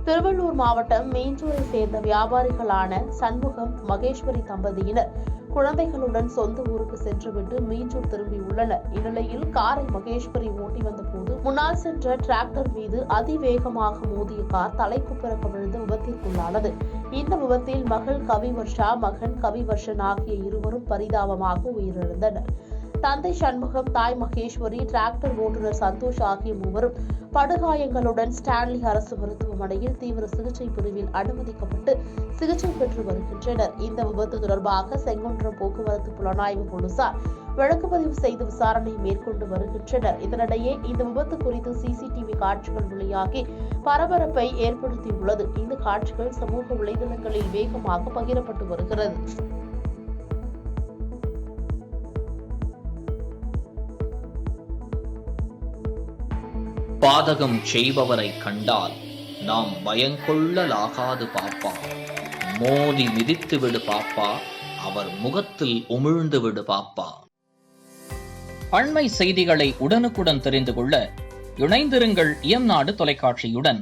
திருவள்ளூர் மாவட்டம் மீஞ்சூரை சேர்ந்த வியாபாரிகளான சண்முகம், மகேஸ்வரி தம்பதியினர் குழந்தைகளுடன் சொந்த ஊருக்கு சென்றுவிட்டு மீஞ்சூர் திரும்பியுள்ளனர். இந்நிலையில் காரை மகேஸ்வரி ஓட்டி வந்தபோது முன்னால் சென்ற டிராக்டர் மீது அதிவேகமாக மோதிய கார் தலைக்குப்புற கவிழ்ந்து விபத்திற்குள்ளானது. இந்த விபத்தில் மகள் கவிவர்ஷா, மகன் கவிவர்ஷன் ஆகிய இருவரும் பரிதாபமாக உயிரிழந்தனர். தந்தை சண்முகம், தாய் மகேஸ்வரி, டிராக்டர் ஓட்டுநர் சந்தோஷ் ஆகிய மூவரும் படுகாயங்களுடன் ஸ்டான்லி அரசு மருத்துவமனையில் தீவிர சிகிச்சை பிரிவில் அனுமதிக்கப்பட்டு சிகிச்சை பெற்று வருகின்றனர். இந்த விபத்து தொடர்பாக செங்குன்றம் போக்குவரத்து புலனாய்வு போலீசார் வழக்கு பதிவு செய்து விசாரணை மேற்கொண்டு வருகின்றனர். இதனிடையே இந்த விபத்து குறித்து சிசிடிவி காட்சிகள் வெளியாகி பரபரப்பை ஏற்படுத்தியுள்ளது. இந்த காட்சிகள் சமூக வலைதளங்களில் வேகமாக பகிரப்பட்டு வருகிறது. பாதகம் செய்பவரை கண்டால் நாம் பயங்கொள்ளலாகாது பாப்பா. மோதி மிதித்து விடு பாப்பா, அவர் முகத்தில் உமிழ்ந்து விடு பாப்பா. அண்மை செய்திகளை உடனுக்குடன் தெரிந்து கொள்ள இணைந்திருங்கள் இயம்நாடு தொலைக்காட்சியுடன்.